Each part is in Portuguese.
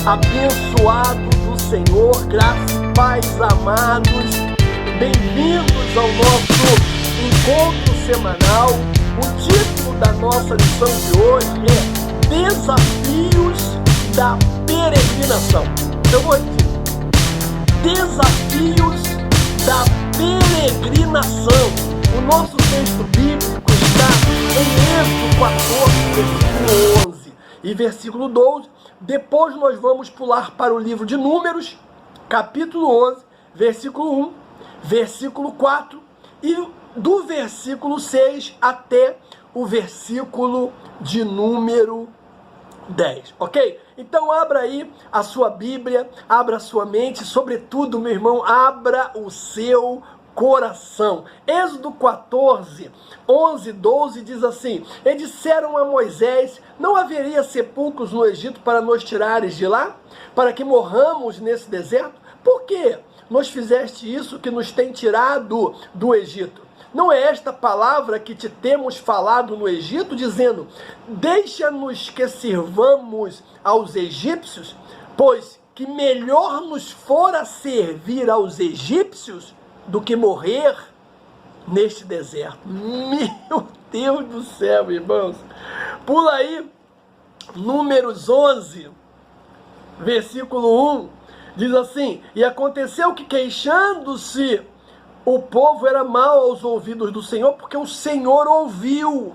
Abençoado do Senhor, graças e paz, amados, bem-vindos ao nosso encontro semanal. O título da nossa lição de hoje é Desafios da Peregrinação. Eu vou repetir: Desafios da Peregrinação. O nosso texto bíblico está em Êxodo 14, versículo 11 e versículo 12. Depois nós vamos pular para o livro de Números, capítulo 11, versículo 1, versículo 4 e do versículo 6 até o versículo de número 10, ok? Então abra aí a sua Bíblia, abra a sua mente, sobretudo, meu irmão, abra o seu coração. Êxodo 14, 11, 12 diz assim: E disseram a Moisés: Não haveria sepulcros no Egito para nos tirares de lá? Para que morramos nesse deserto? Por que nos fizeste isso que nos tem tirado do Egito? Não é esta palavra que te temos falado no Egito, dizendo: Deixa-nos que sirvamos aos egípcios, pois que melhor nos fora servir aos egípcios do que morrer neste deserto. Meu Deus do céu, irmãos. Pula aí, Números 11, versículo 1, diz assim: E aconteceu que, queixando-se o povo, era mau aos ouvidos do Senhor, porque o Senhor ouviu,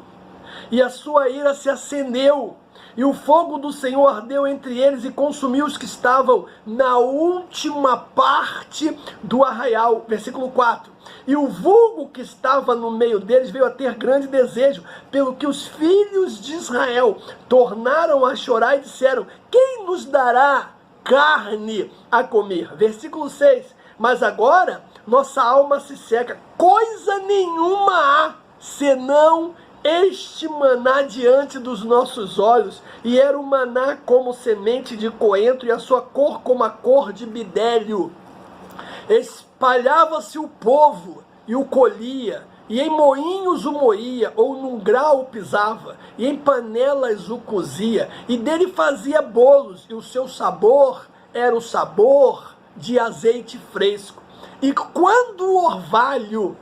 e a sua ira se acendeu, e o fogo do Senhor ardeu entre eles e consumiu os que estavam na última parte do arraial. Versículo 4. E o vulgo que estava no meio deles veio a ter grande desejo, pelo que os filhos de Israel tornaram a chorar e disseram: Quem nos dará carne a comer? Versículo 6. Mas agora nossa alma se seca, coisa nenhuma há, senão este maná diante dos nossos olhos. E era o maná como semente de coentro, e a sua cor como a cor de bidélio. Espalhava-se o povo e o colhia, e em moinhos o moía, ou num grau o pisava, e em panelas o cozia, e dele fazia bolos, e o seu sabor era o sabor de azeite fresco. E quando o orvalho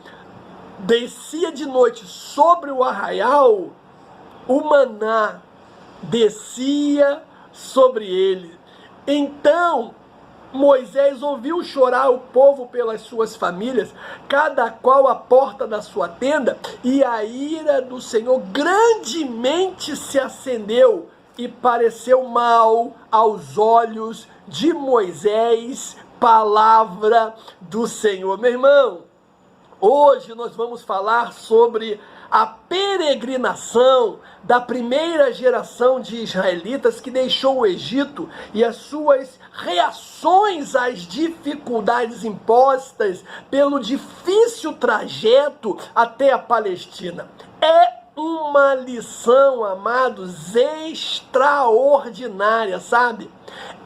descia de noite sobre o arraial, o maná descia sobre ele. Então Moisés ouviu chorar o povo pelas suas famílias, cada qual à porta da sua tenda, e a ira do Senhor grandemente se acendeu, e pareceu mal aos olhos de Moisés palavra do Senhor. Meu irmão, hoje nós vamos falar sobre a peregrinação da primeira geração de israelitas que deixou o Egito e as suas reações às dificuldades impostas pelo difícil trajeto até a Palestina. É uma lição, amados, extraordinária, sabe?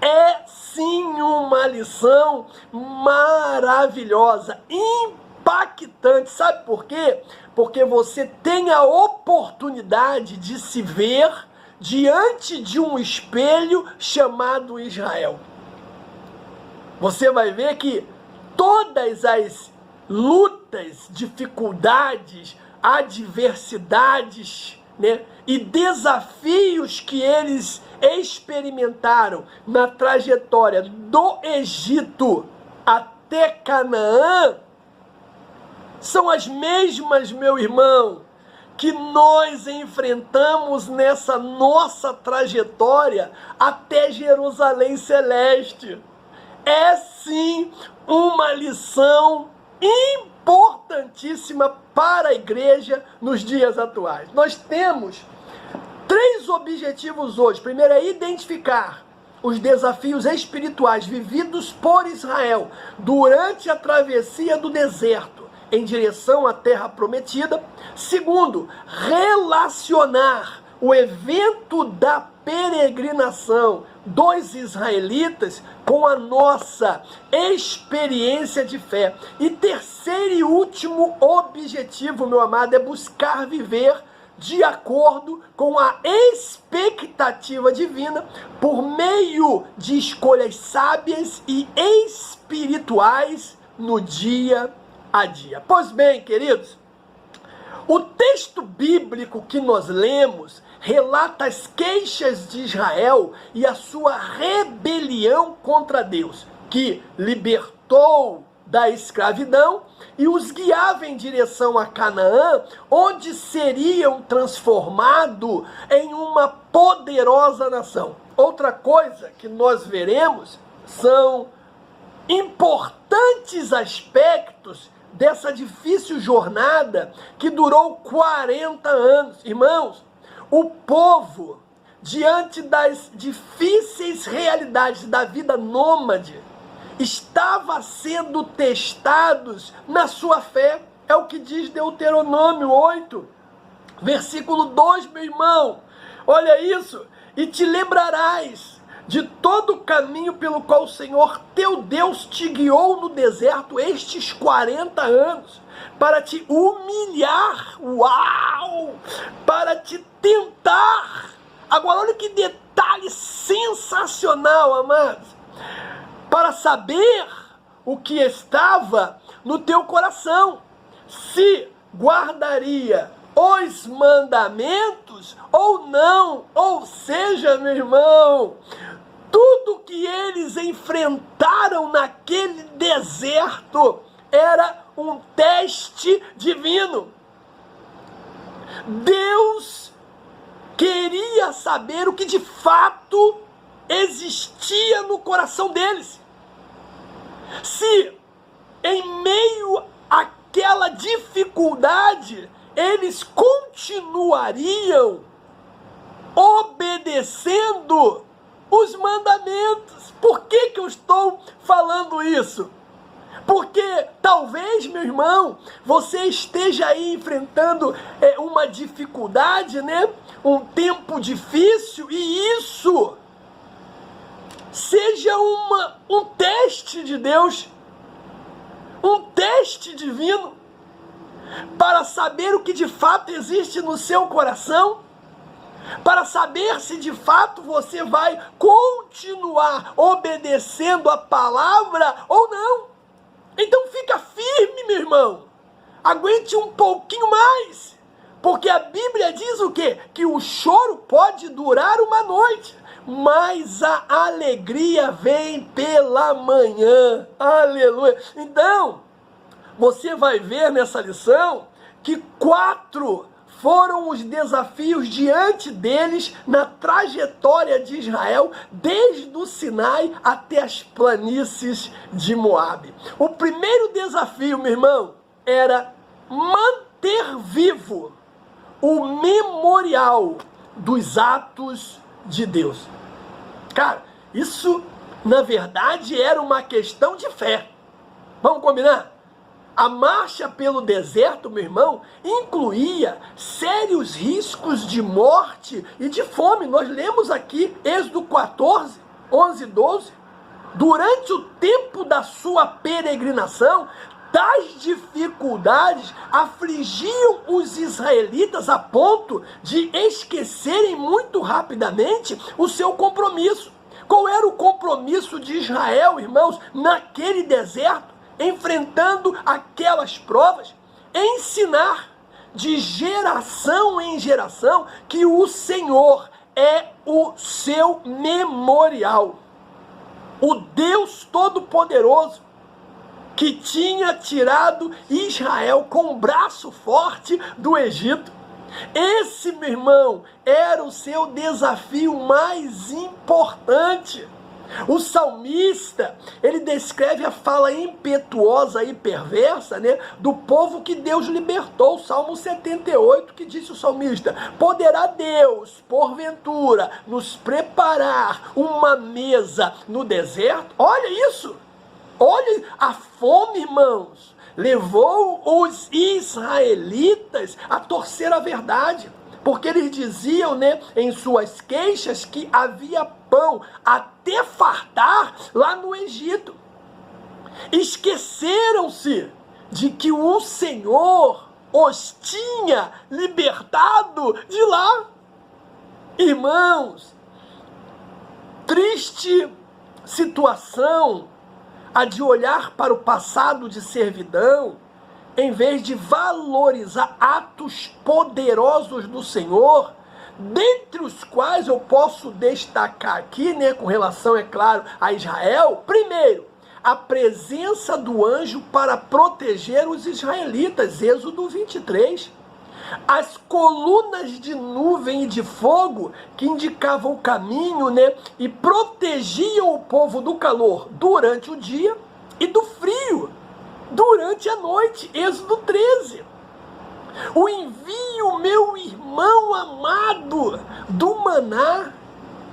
É sim uma lição maravilhosa, impactante. Sabe por quê? Porque você tem a oportunidade de se ver diante de um espelho chamado Israel. Você vai ver que todas as lutas, dificuldades, adversidades, né, e desafios que eles experimentaram na trajetória do Egito até Canaã são as mesmas, meu irmão, que nós enfrentamos nessa nossa trajetória até Jerusalém Celeste. É sim uma lição importantíssima para a igreja nos dias atuais. Nós temos 3 objetivos hoje. Primeiro é identificar os desafios espirituais vividos por Israel durante a travessia do deserto em direção à terra prometida. Segundo, relacionar o evento da peregrinação dos israelitas com a nossa experiência de fé. E terceiro e último objetivo, meu amado, é buscar viver de acordo com a expectativa divina, por meio de escolhas sábias e espirituais no dia a dia. Pois bem, queridos, o texto bíblico que nós lemos relata as queixas de Israel e a sua rebelião contra Deus, que libertou da escravidão e os guiava em direção a Canaã, onde seriam transformados em uma poderosa nação. Outra coisa que nós veremos são importantes aspectos dessa difícil jornada que durou 40 anos. Irmãos, o povo, diante das difíceis realidades da vida nômade, estava sendo testados na sua fé. É o que diz Deuteronômio 8, versículo 2, meu irmão. Olha isso. E te lembrarás de todo o caminho pelo qual o Senhor teu Deus te guiou no deserto estes 40 anos, para te humilhar, para te tentar. Agora olha que detalhe sensacional, amados, para saber o que estava no teu coração, se guardaria os mandamentos ou não. Ou seja, meu irmão, tudo que eles enfrentaram naquele deserto era um teste divino. Deus queria saber o que de fato existia no coração deles. Se em meio àquela dificuldade eles continuariam obedecendo os mandamentos. Por que eu estou falando isso? Porque talvez, meu irmão, você esteja aí enfrentando uma dificuldade, né? Um tempo difícil, e isso seja um teste de Deus, um teste divino, para saber o que de fato existe no seu coração, para saber se de fato você vai continuar obedecendo a palavra ou não. Então fica firme, meu irmão, aguente um pouquinho mais, porque a Bíblia diz o quê? Que o choro pode durar uma noite, mas a alegria vem pela manhã. Aleluia! Então, você vai ver nessa lição que 4 foram os desafios diante deles na trajetória de Israel, desde o Sinai até as planícies de Moabe. O primeiro desafio, meu irmão, era manter vivo o memorial dos atos de Deus. Cara, isso na verdade era uma questão de fé. Vamos combinar? A marcha pelo deserto, meu irmão, incluía sérios riscos de morte e de fome. Nós lemos aqui Êxodo 14, 11 e 12. Durante o tempo da sua peregrinação, tais dificuldades afligiam os israelitas a ponto de esquecerem muito rapidamente o seu compromisso. Qual era o compromisso de Israel, irmãos, naquele deserto? Enfrentando aquelas provas, ensinar de geração em geração que o Senhor é o seu memorial. O Deus Todo-Poderoso que tinha tirado Israel com um braço forte do Egito. Esse, meu irmão, era o seu desafio mais importante. O salmista, ele descreve a fala impetuosa e perversa, né, do povo que Deus libertou. Salmo 78, que disse o salmista: poderá Deus, porventura, nos preparar uma mesa no deserto? Olha isso! Olha a fome, irmãos, levou os israelitas a torcer a verdade. Porque eles diziam, né, em suas queixas que havia pão até fartar lá no Egito. Esqueceram-se de que o Senhor os tinha libertado de lá. Irmãos, triste situação a de olhar para o passado de servidão, em vez de valorizar atos poderosos do Senhor, dentre os quais eu posso destacar aqui, né, com relação, é claro, a Israel. Primeiro, a presença do anjo para proteger os israelitas, Êxodo 23. As colunas de nuvem e de fogo que indicavam o caminho, né, e protegiam o povo do calor durante o dia e do frio durante a noite, Êxodo 13. O envio, meu irmão amado, do maná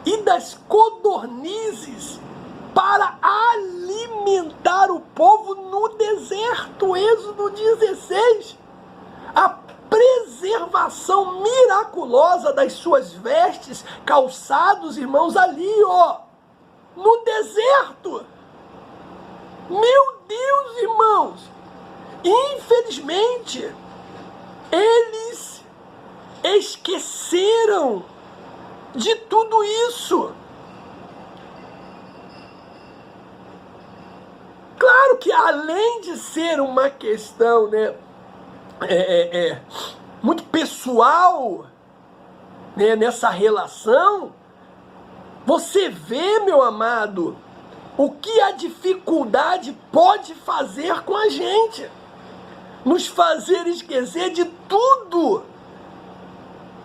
e das codornizes para alimentar o povo no deserto, Êxodo 16. A preservação miraculosa das suas vestes, calçados, irmãos, ali, ó, no deserto. Meu Deus, irmãos, infelizmente, eles esqueceram de tudo isso. Claro que além de ser uma questão, né, muito pessoal, né, nessa relação, você vê, meu amado, o que a dificuldade pode fazer com a gente, nos fazer esquecer de tudo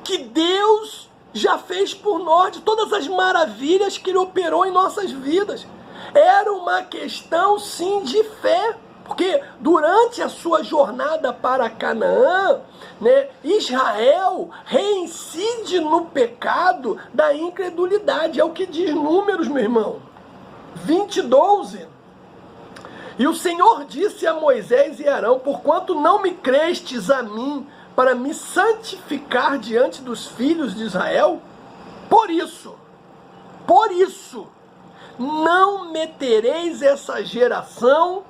que Deus já fez por nós, de todas as maravilhas que Ele operou em nossas vidas. Era uma questão, sim, de fé, porque durante a sua jornada para Canaã, né, Israel reincide no pecado da incredulidade. É o que diz Números, meu irmão, 20:12. E o Senhor disse a Moisés e Arão: porquanto não me crestes a mim para me santificar diante dos filhos de Israel, por isso, não metereis essa geração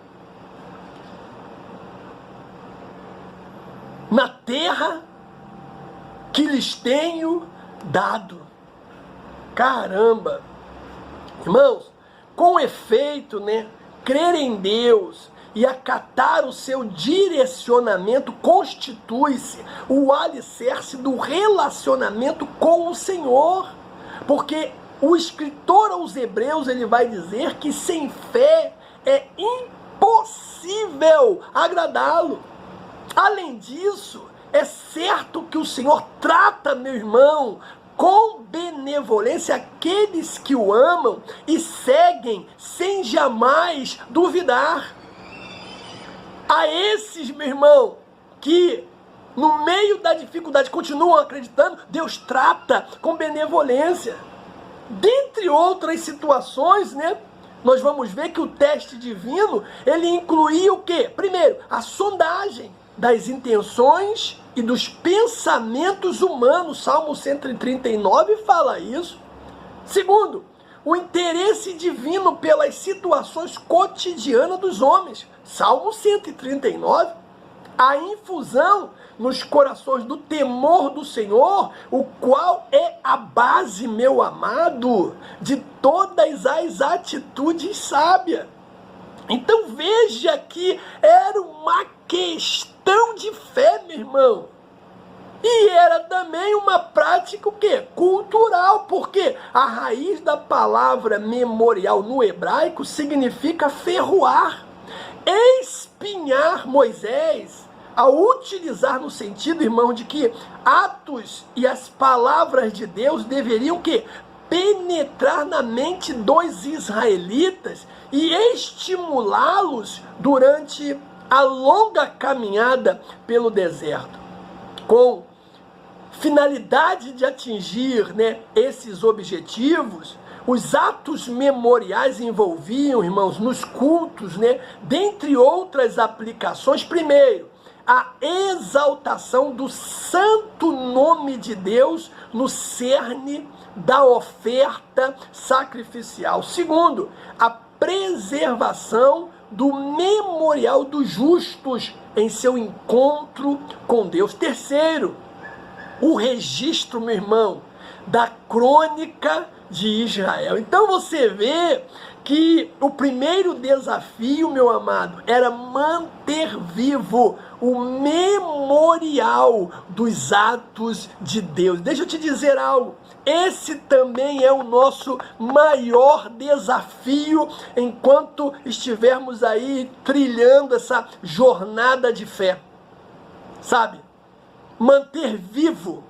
na terra que lhes tenho dado. Caramba! Irmãos, com efeito, né, crer em Deus e acatar o seu direcionamento constitui-se o alicerce do relacionamento com o Senhor. Porque o escritor aos Hebreus, ele vai dizer que sem fé é impossível agradá-lo. Além disso, é certo que o Senhor trata, meu irmão, com benevolência aqueles que o amam e seguem sem jamais duvidar. A esses, meu irmão, que no meio da dificuldade continuam acreditando, Deus trata com benevolência. Dentre outras situações, né, nós vamos ver que o teste divino, ele incluía o quê? Primeiro, a sondagem das intenções e dos pensamentos humanos. Salmo 139 fala isso. Segundo, o interesse divino pelas situações cotidianas dos homens. Salmo 139. A infusão nos corações do temor do Senhor, o qual é a base, meu amado, de todas as atitudes sábias. Então veja que era uma questão de fé, meu irmão. E era também uma prática o quê? Cultural, porque a raiz da palavra memorial no hebraico significa ferroar, espinhar. Moisés, ao utilizar no sentido, irmão, de que atos e as palavras de Deus deveriam o quê? Penetrar na mente dos israelitas e estimulá-los durante a longa caminhada pelo deserto, com finalidade de atingir, né, esses objetivos. Os atos memoriais envolviam, irmãos, nos cultos, né, dentre outras aplicações, primeiro, a exaltação do santo nome de Deus no cerne da oferta sacrificial. Segundo, a preservação do memorial dos justos em seu encontro com Deus. Terceiro, o registro, meu irmão, da crônica de Israel. Então você vê que o primeiro desafio, meu amado, era manter vivo o memorial dos atos de Deus. Deixa eu te dizer algo. Esse também é o nosso maior desafio enquanto estivermos aí trilhando essa jornada de fé. Sabe? Manter vivo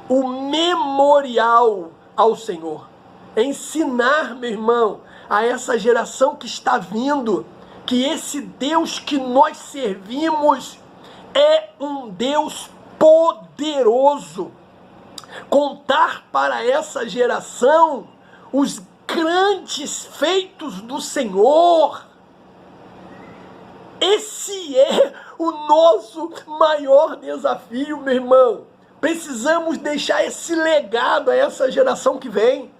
o memorial ao Senhor. Ensinar, meu irmão, a essa geração que está vindo, que esse Deus que nós servimos é um Deus poderoso. Contar para essa geração os grandes feitos do Senhor. Esse é o nosso maior desafio, meu irmão. Precisamos deixar esse legado a essa geração que vem.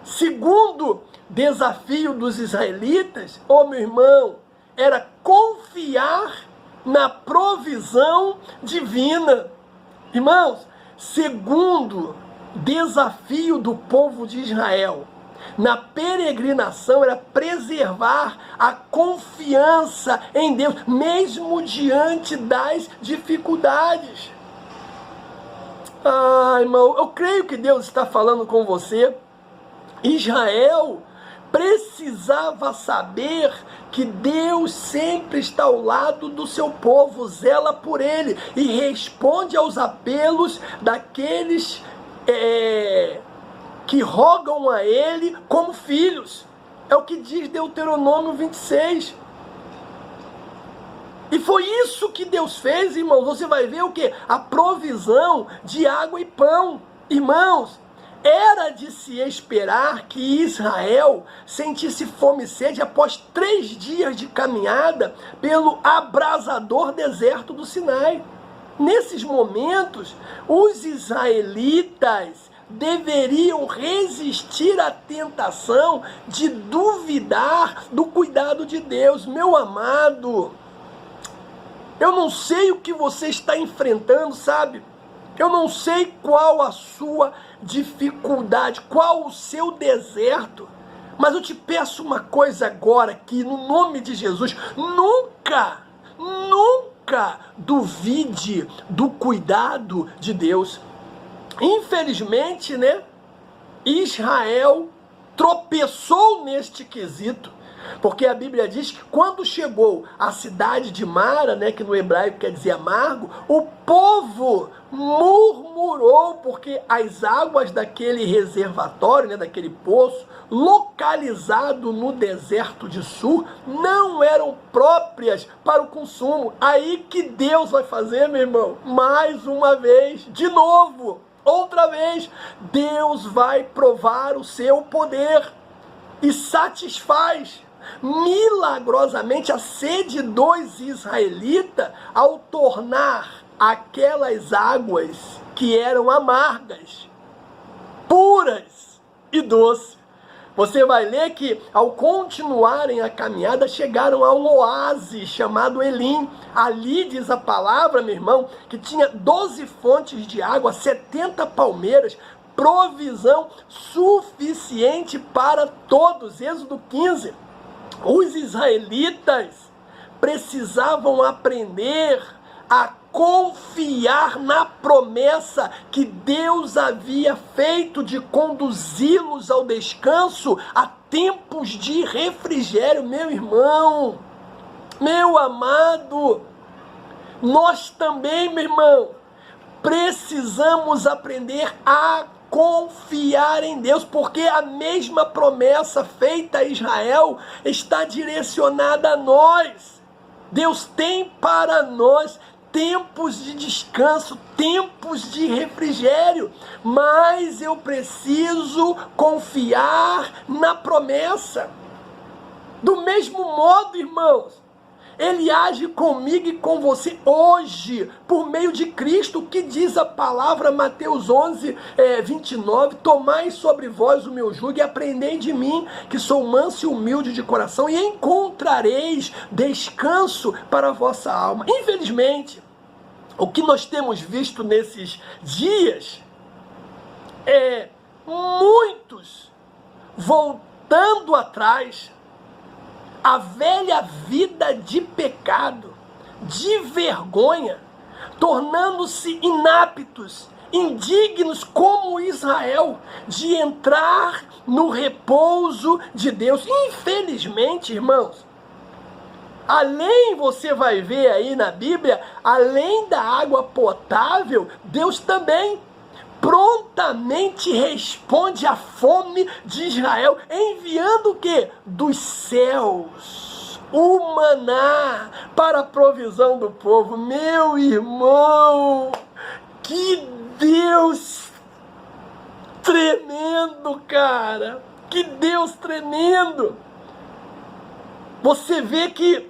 Segundo desafio dos israelitas, meu irmão, era confiar na provisão divina. Irmãos, segundo desafio do povo de Israel na peregrinação era preservar a confiança em Deus, mesmo diante das dificuldades. Irmão, eu creio que Deus está falando com você. Israel precisava saber que Deus sempre está ao lado do seu povo, zela por ele e responde aos apelos daqueles que rogam a ele como filhos. É o que diz Deuteronômio 26. E foi isso que Deus fez, irmãos. Você vai ver o quê? A provisão de água e pão. Irmãos, era de se esperar que Israel sentisse fome e sede após 3 dias de caminhada pelo abrasador deserto do Sinai. Nesses momentos, os israelitas deveriam resistir à tentação de duvidar do cuidado de Deus. Meu amado, eu não sei o que você está enfrentando, sabe? Eu não sei qual a sua dificuldade, qual o seu deserto, mas eu te peço uma coisa agora aqui, no nome de Jesus, nunca duvide do cuidado de Deus. Infelizmente, Israel tropeçou neste quesito, porque a Bíblia diz que quando chegou à cidade de Mara, que no hebraico quer dizer amargo, o povo murmurou, porque as águas daquele reservatório, daquele poço, localizado no deserto de Sur, não eram próprias para o consumo. Aí que Deus vai fazer, meu irmão, mais uma vez, de novo, outra vez, Deus vai provar o seu poder e satisfaz milagrosamente a sede dos israelitas ao tornar aquelas águas que eram amargas, puras e doces. Você vai ler que ao continuarem a caminhada chegaram a um oásis chamado Elim. Ali diz a palavra, meu irmão, que tinha 12 fontes de água, 70 palmeiras, provisão suficiente para todos. Êxodo 15. Os israelitas precisavam aprender a confiar na promessa que Deus havia feito de conduzi-los ao descanso a tempos de refrigério. Meu irmão, meu amado, nós também, meu irmão, precisamos aprender a confiar em Deus, porque a mesma promessa feita a Israel está direcionada a nós. Deus tem para nós tempos de descanso, tempos de refrigério, mas eu preciso confiar na promessa. Do mesmo modo, irmãos, Ele age comigo e com você hoje, por meio de Cristo, que diz a palavra, Mateus 11, 29, tomai sobre vós o meu jugo e aprendei de mim, que sou manso e humilde de coração, e encontrareis descanso para a vossa alma. Infelizmente, o que nós temos visto nesses dias é muitos voltando atrás a velha vida de pecado, de vergonha, tornando-se inaptos, indignos como Israel, de entrar no repouso de Deus. Infelizmente, irmãos, além, você vai ver aí na Bíblia, além da água potável, Deus também prontamente responde à fome de Israel, enviando o quê? Dos céus, o maná para a provisão do povo. Meu irmão, que Deus tremendo, cara! Que Deus tremendo! Você vê que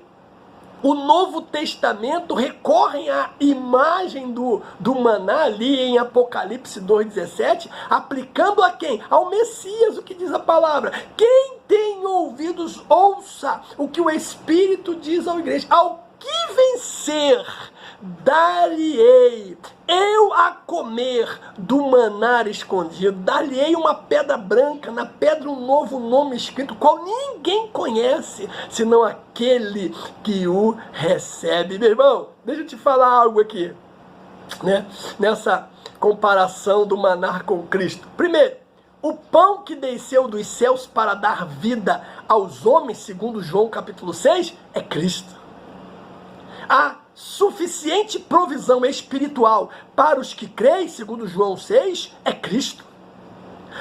o Novo Testamento recorre à imagem do maná ali em Apocalipse 2,17, aplicando a quem? Ao Messias, o que diz a palavra. Quem tem ouvidos, ouça o que o Espírito diz à igreja. Ao que vencer, dar-lhe-ei eu a comer do maná escondido, dar-lhe-ei uma pedra branca, na pedra um novo nome escrito, qual ninguém conhece, senão aquele que o recebe. Meu irmão, deixa eu te falar algo aqui, né? Nessa comparação do maná com Cristo. Primeiro, o pão que desceu dos céus para dar vida aos homens, segundo João capítulo 6, é Cristo. A suficiente provisão espiritual para os que creem, segundo João 6, é Cristo.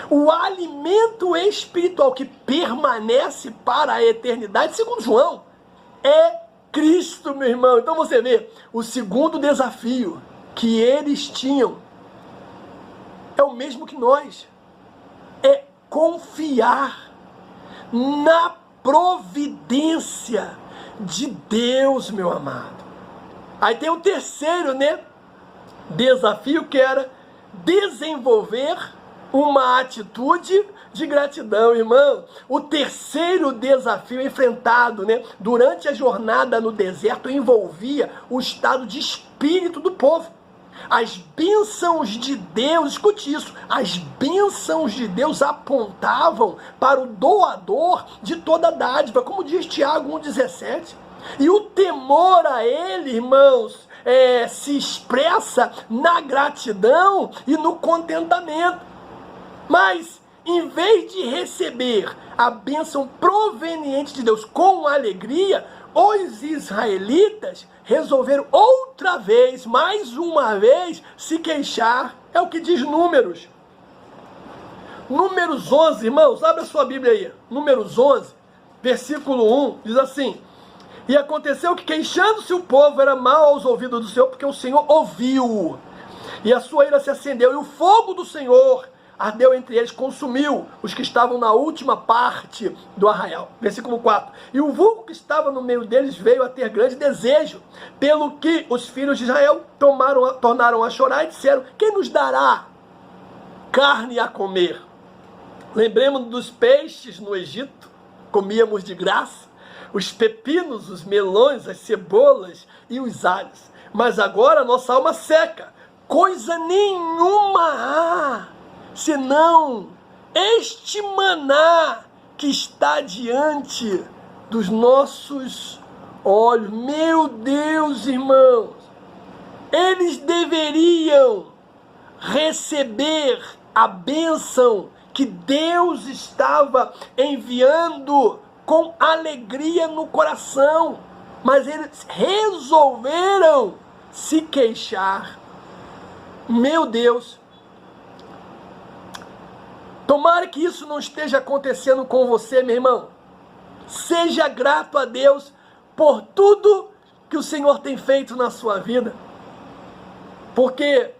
O alimento espiritual que permanece para a eternidade, segundo João, é Cristo, meu irmão. Então você vê, o segundo desafio que eles tinham é o mesmo que nós. É confiar na providência de Deus, meu amado. Aí tem o terceiro, né, desafio, que era desenvolver uma atitude de gratidão, irmão. O terceiro desafio enfrentado, né, durante a jornada no deserto envolvia o estado de espírito do povo. As bênçãos de Deus, escute isso, as bênçãos de Deus apontavam para o doador de toda dádiva, como diz Tiago 1,17. E o temor a ele, irmãos, se expressa na gratidão e no contentamento. Mas, em vez de receber a bênção proveniente de Deus com alegria, os israelitas resolveram outra vez, mais uma vez, se queixar. É o que diz Números. Números 11, irmãos, abre a sua Bíblia aí. Números 11, versículo 1, diz assim: e aconteceu que, queixando-se o povo, era mal aos ouvidos do Senhor, porque o Senhor ouviu. E a sua ira se acendeu, e o fogo do Senhor ardeu entre eles, consumiu os que estavam na última parte do arraial. Versículo 4. E o vulgo que estava no meio deles veio a ter grande desejo, pelo que os filhos de Israel tornaram a chorar e disseram: quem nos dará carne a comer? Lembremos dos peixes no Egito, comíamos de graça. Os pepinos, os melões, as cebolas e os alhos. Mas agora nossa alma seca, coisa nenhuma há, senão este maná que está diante dos nossos olhos. Meu Deus, irmãos, eles deveriam receber a bênção que Deus estava enviando com alegria no coração, mas eles resolveram se queixar. Meu Deus, tomara que isso não esteja acontecendo com você, meu irmão. Seja grato a Deus por tudo que o Senhor tem feito na sua vida, porque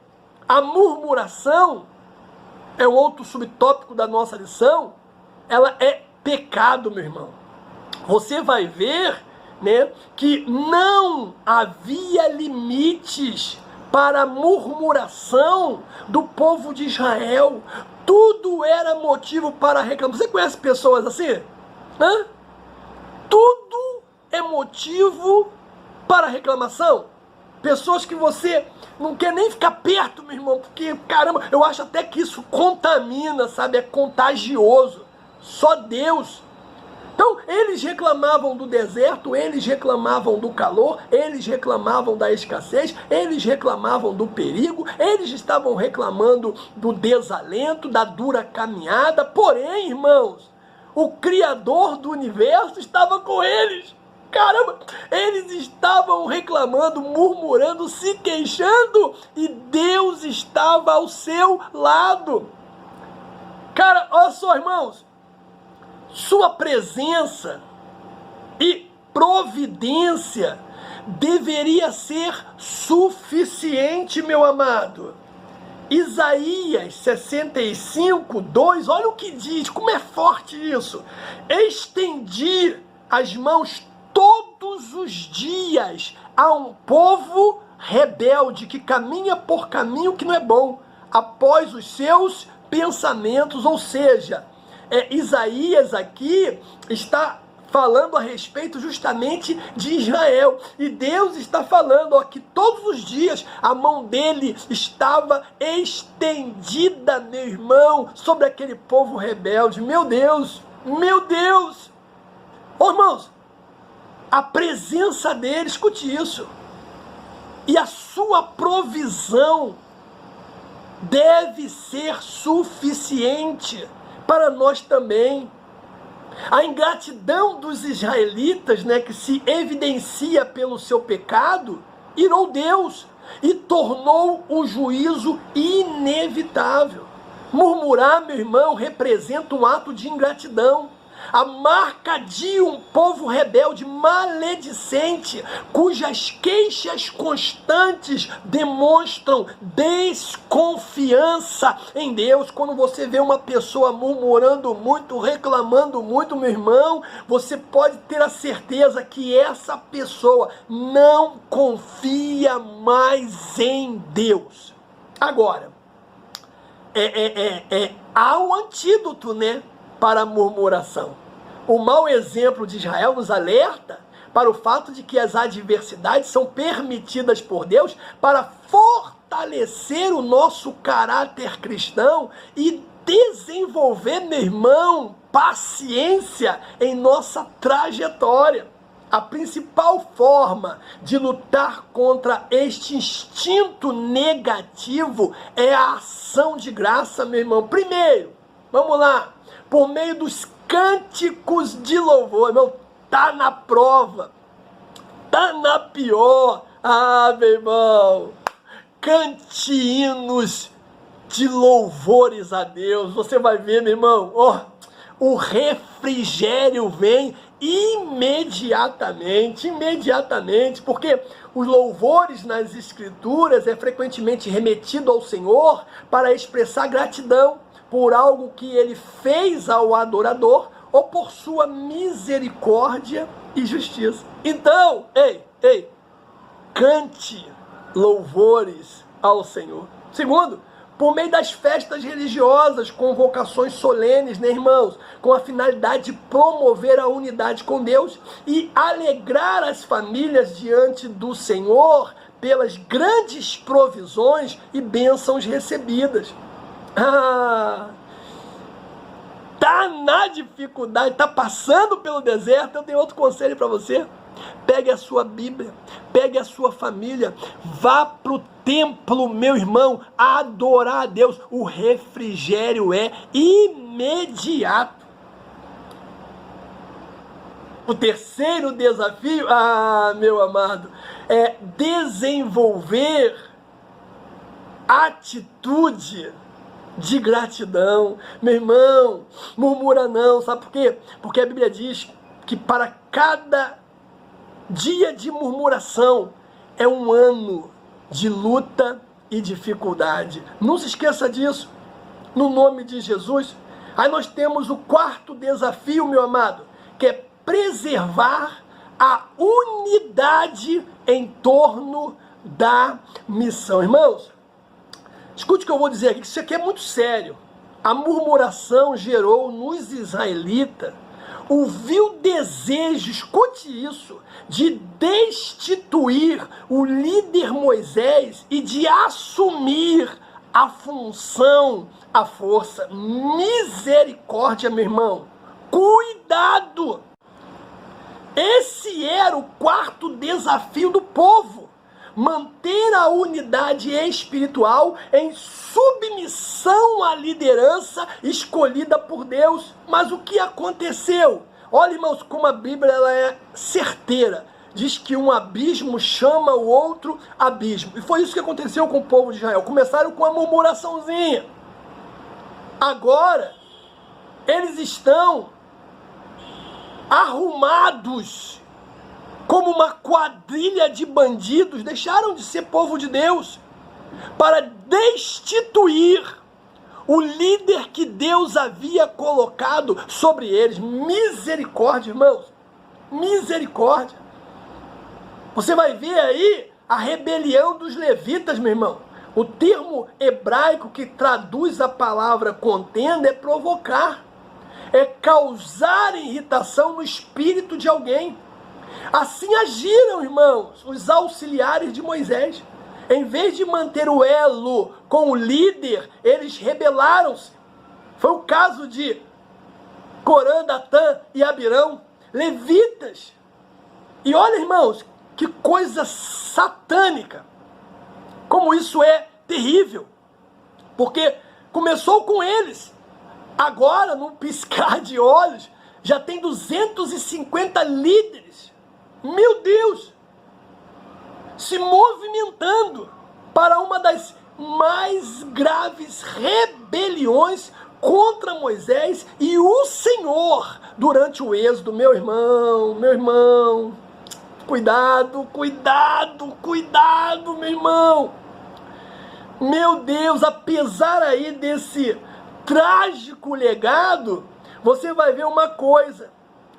a murmuração é um outro subtópico da nossa lição. Ela é pecado, meu irmão. Você vai ver né, que não havia limites para a murmuração do povo de Israel. Tudo era motivo para reclamar. Você conhece pessoas assim? Hã? Tudo é motivo para reclamação. Pessoas que você não quer nem ficar perto, meu irmão, porque, caramba, eu acho até que isso contamina, sabe? É contagioso. Só Deus. Então, eles reclamavam do deserto, eles reclamavam do calor, eles reclamavam da escassez, eles reclamavam do perigo, eles estavam reclamando do desalento, da dura caminhada. Porém, irmãos, o Criador do universo estava com eles. Caramba, eles estavam reclamando, murmurando, se queixando, e Deus estava ao seu lado. Cara, olha só, irmãos, sua presença e providência deveria ser suficiente, meu amado. Isaías 65, 2, olha o que diz, como é forte isso. Estendi as mãos todos os dias a um povo rebelde que caminha por caminho que não é bom, após os seus pensamentos. Ou seja, Isaías aqui está falando a respeito justamente de Israel. E Deus está falando, ó, que todos os dias a mão dele estava estendida, meu irmão, sobre aquele povo rebelde. Meu Deus, meu Deus. Ô, irmãos, a presença dele, escute isso, e a sua provisão deve ser suficiente para nós também. A ingratidão dos israelitas, né, que se evidencia pelo seu pecado, irou Deus e tornou o juízo inevitável. Murmurar, meu irmão, representa um ato de ingratidão. A marca de um povo rebelde, maledicente, cujas queixas constantes demonstram desconfiança em Deus. Quando você vê uma pessoa murmurando muito, reclamando muito, meu irmão, você pode ter a certeza que essa pessoa não confia mais em Deus. Agora, há um antídoto, né, para a murmuração. O mau exemplo de Israel nos alerta para o fato de que as adversidades são permitidas por Deus para fortalecer o nosso caráter cristão e desenvolver, meu irmão, paciência em nossa trajetória. A principal forma de lutar contra este instinto negativo é a ação de graça, meu irmão. Primeiro, vamos lá, por meio dos cânticos de louvor. Irmão, tá na prova, tá na pior. Ah, meu irmão, cante hinos de louvores a Deus. Você vai ver, meu irmão, o refrigério vem imediatamente, porque os louvores nas escrituras é frequentemente remetido ao Senhor para expressar gratidão por algo que ele fez ao adorador ou por sua misericórdia e justiça. Então, cante louvores ao Senhor. Segundo, por meio das festas religiosas, convocações solenes, né, irmãos? Com a finalidade de promover a unidade com Deus e alegrar as famílias diante do Senhor pelas grandes provisões e bênçãos recebidas. Tá na dificuldade, tá passando pelo deserto, eu tenho outro conselho para você. Pegue a sua Bíblia, pegue a sua família, vá para o templo, meu irmão, adorar a Deus. O refrigério é imediato. O terceiro desafio, meu amado, é desenvolver atitude de gratidão. Meu irmão, murmura não, sabe por quê? Porque a Bíblia diz que para cada dia de murmuração é um ano de luta e dificuldade. Não se esqueça disso, no nome de Jesus. Aí nós temos o quarto desafio, meu amado, que é preservar a unidade em torno da missão. Irmãos, escute o que eu vou dizer aqui, que isso aqui é muito sério. A murmuração gerou nos israelitas o vil desejo, escute isso, de destituir o líder Moisés e de assumir a função, a força. Misericórdia, meu irmão. Cuidado! Esse era o quarto desafio do povo. Manter a unidade espiritual em submissão à liderança escolhida por Deus. Mas o que aconteceu? Olha, irmãos, como a Bíblia ela é certeira. Diz que um abismo chama o outro abismo. E foi isso que aconteceu com o povo de Israel. Começaram com uma murmuraçãozinha. Agora, eles estão arrumados como uma quadrilha de bandidos, deixaram de ser povo de Deus para destituir o líder que Deus havia colocado sobre eles. Misericórdia, irmãos, misericórdia. Você vai ver aí a rebelião dos levitas, meu irmão. O termo hebraico que traduz a palavra contenda é provocar, é causar irritação no espírito de alguém. Assim agiram, irmãos, os auxiliares de Moisés. Em vez de manter o elo com o líder, eles rebelaram-se. Foi o caso de Corã, Datã e Abirão, levitas. E olha, irmãos, que coisa satânica. Como isso é terrível. Porque começou com eles. Agora, num piscar de olhos, já tem 250 líderes. Meu Deus! Se movimentando para uma das mais graves rebeliões contra Moisés e o Senhor durante o êxodo. Meu irmão, cuidado, cuidado, cuidado, meu irmão. Meu Deus, apesar aí desse trágico legado, você vai ver uma coisa.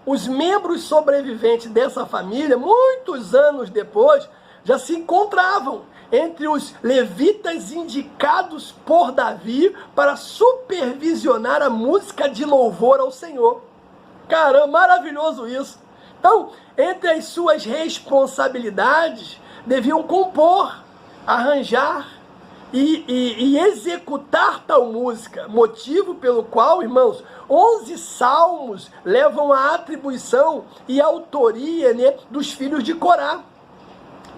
Os membros sobreviventes dessa família, muitos anos depois, já se encontravam entre os levitas indicados por Davi para supervisionar a música de louvor ao Senhor. Caramba, maravilhoso isso. Então, entre as suas responsabilidades, deviam compor, arranjar e executar tal música, motivo pelo qual, irmãos, 11 salmos levam a atribuição e autoria, né, dos filhos de Corá.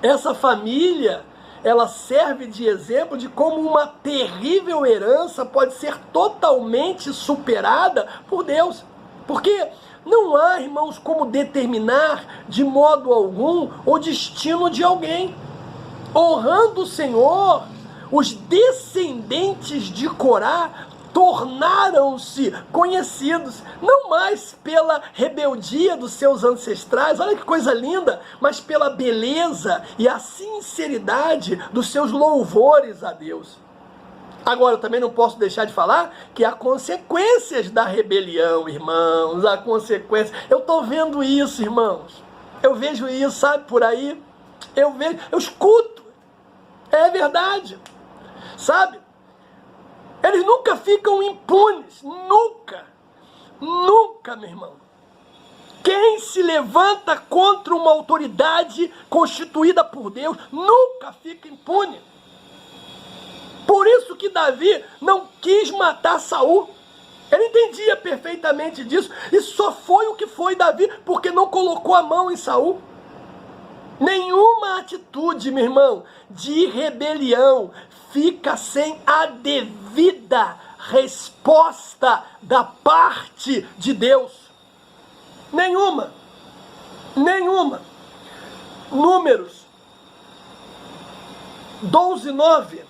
Essa família, ela serve de exemplo de como uma terrível herança pode ser totalmente superada por Deus. Porque não há, irmãos, como determinar de modo algum o destino de alguém. Honrando o Senhor, os descendentes de Corá tornaram-se conhecidos, não mais pela rebeldia dos seus ancestrais, olha que coisa linda, mas pela beleza e a sinceridade dos seus louvores a Deus. Agora, eu também não posso deixar de falar que há consequências da rebelião, irmãos, há consequências. Eu estou vendo isso, irmãos, eu vejo isso, sabe, por aí, eu vejo, eu escuto, é verdade, sabe? Eles nunca ficam impunes, nunca, meu irmão. Quem se levanta contra uma autoridade constituída por Deus, nunca fica impune. Por isso que Davi não quis matar Saul. Ele entendia perfeitamente disso, e só foi o que foi Davi, porque não colocou a mão em Saul. Nenhuma atitude, meu irmão, de rebelião fica sem a devida resposta da parte de Deus. Nenhuma. Números 12:9.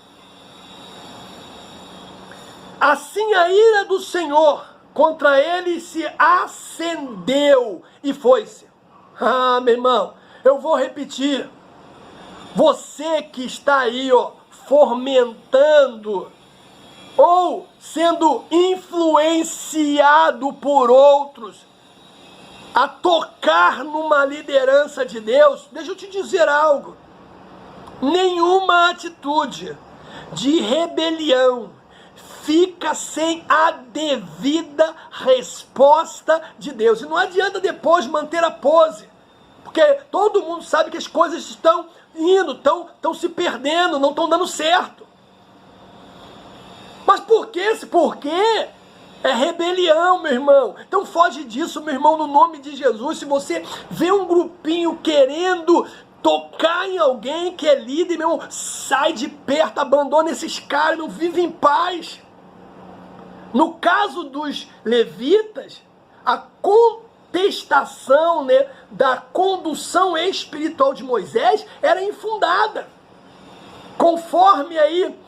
Assim a ira do Senhor contra ele se acendeu e foi-se. Ah, meu irmão, eu vou repetir. Você que está aí, fomentando ou sendo influenciado por outros, a tocar numa liderança de Deus, deixa eu te dizer algo. Nenhuma atitude de rebelião fica sem a devida resposta de Deus. E não adianta depois manter a pose, porque todo mundo sabe que as coisas estão indo, estão se perdendo, não estão dando certo. Mas por quê? Porque é rebelião, meu irmão. Então foge disso, meu irmão, no nome de Jesus. Se você vê um grupinho querendo tocar em alguém que é líder, meu irmão, sai de perto, abandona esses caras, não vive em paz. No caso dos levitas, a contestação, né, da condução espiritual de Moisés era infundada. Conforme aí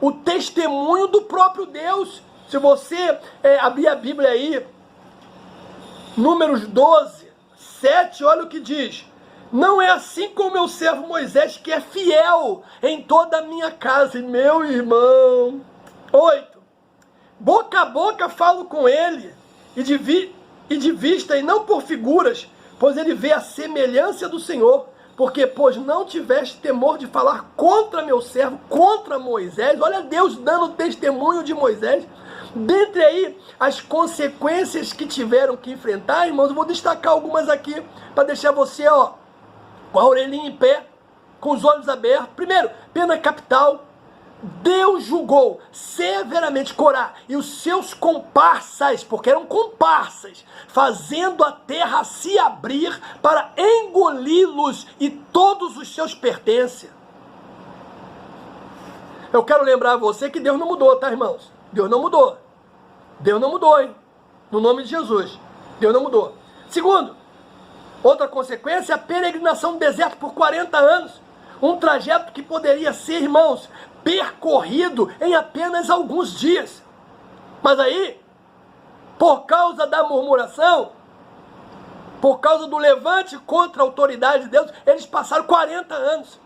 o testemunho do próprio Deus. Se você abrir a Bíblia aí, Números 12, 7, olha o que diz. Não é assim com o meu servo Moisés, que é fiel em toda a minha casa. E meu irmão. 8. Boca a boca falo com ele, e de vista, e não por figuras, pois ele vê a semelhança do Senhor. Porque, pois não tiveste temor de falar contra meu servo, contra Moisés. Olha Deus dando testemunho de Moisés. Dentre aí as consequências que tiveram que enfrentar, irmãos, eu vou destacar algumas aqui, para deixar você, com a orelhinha em pé, com os olhos abertos. Primeiro, pena capital. Deus julgou severamente Corá e os seus comparsas, porque eram comparsas, fazendo a terra se abrir para engoli-los e todos os seus pertences. Eu quero lembrar a você que Deus não mudou, tá, irmãos? Deus não mudou. Deus não mudou, hein? No nome de Jesus. Deus não mudou. Segundo, outra consequência é a peregrinação no deserto por 40 anos. Um trajeto que poderia ser, irmãos, percorrido em apenas alguns dias. Mas aí, por causa da murmuração, por causa do levante contra a autoridade de Deus, eles passaram 40 anos.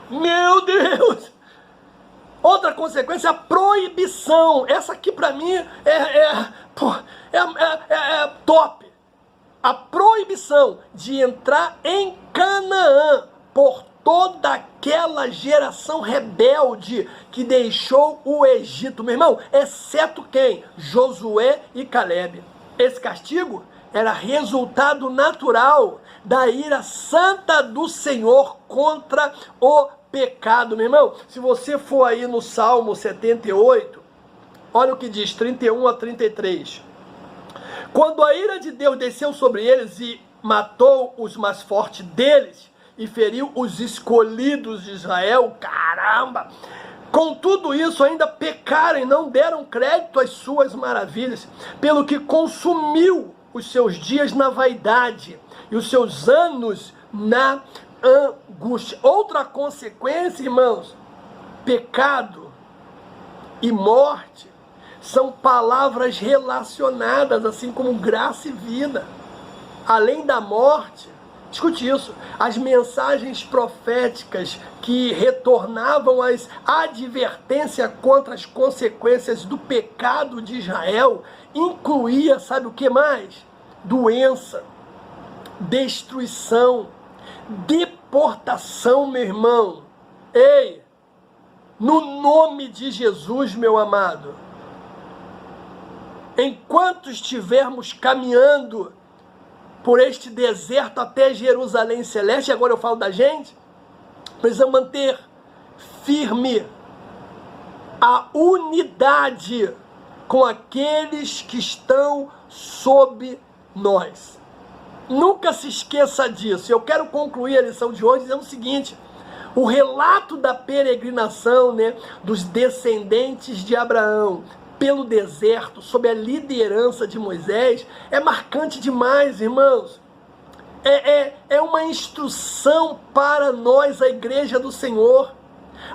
Meu Deus! Outra consequência é a proibição. Essa aqui para mim é top. A proibição de entrar em Canaã por toda aquela geração rebelde que deixou o Egito, meu irmão, exceto quem? Josué e Calebe. Esse castigo era resultado natural da ira santa do Senhor contra o pecado, meu irmão. Se você for aí no Salmo 78, olha o que diz, 31 a 33. Quando a ira de Deus desceu sobre eles e matou os mais fortes deles, e feriu os escolhidos de Israel, caramba! Com tudo isso ainda pecaram e não deram crédito às suas maravilhas, pelo que consumiu os seus dias na vaidade e os seus anos na angústia. Outra consequência, irmãos, pecado e morte são palavras relacionadas, assim como graça e vida. Além da morte, escute isso, as mensagens proféticas que retornavam as advertências contra as consequências do pecado de Israel incluía, sabe o que mais? Doença, destruição, deportação, meu irmão. Ei, no nome de Jesus, meu amado, enquanto estivermos caminhando por este deserto até Jerusalém Celeste, agora eu falo da gente, precisamos manter firme a unidade com aqueles que estão sob nós. Nunca se esqueça disso. Eu quero concluir a lição de hoje dizendo o seguinte: o relato da peregrinação, né, dos descendentes de Abraão pelo deserto, sob a liderança de Moisés, é marcante demais, irmãos. É uma instrução para nós, a igreja do Senhor.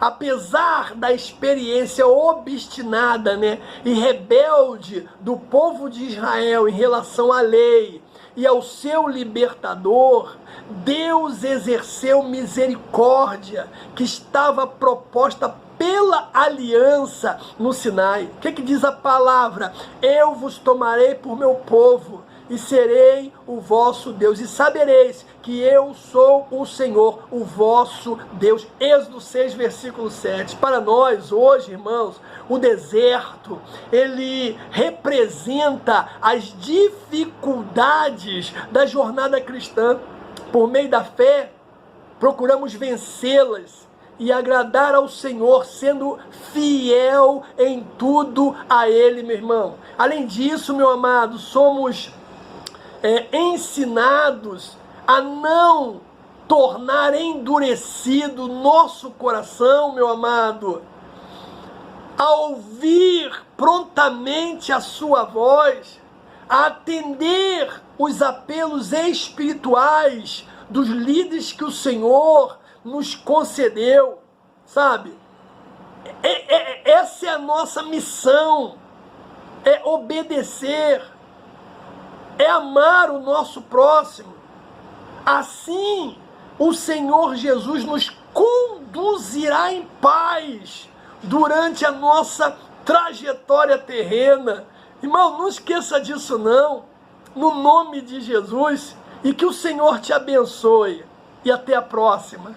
Apesar da experiência obstinada, né, e rebelde do povo de Israel em relação à lei e ao seu libertador, Deus exerceu misericórdia que estava proposta pela aliança no Sinai. O que diz a palavra? Eu vos tomarei por meu povo e serei o vosso Deus, e sabereis que eu sou o Senhor, o vosso Deus. Êxodo 6, versículo 7. Para nós, hoje, irmãos, o deserto, ele representa as dificuldades da jornada cristã. Por meio da fé, procuramos vencê-las e agradar ao Senhor, sendo fiel em tudo a Ele, meu irmão. Além disso, meu amado, somos ensinados a não tornar endurecido nosso coração, meu amado, a ouvir prontamente a sua voz, a atender os apelos espirituais dos líderes que o Senhor nos concedeu, sabe? Essa é a nossa missão, é obedecer, é amar o nosso próximo. Assim, o Senhor Jesus nos conduzirá em paz durante a nossa trajetória terrena. Irmão, não esqueça disso não, no nome de Jesus, e que o Senhor te abençoe. E até a próxima.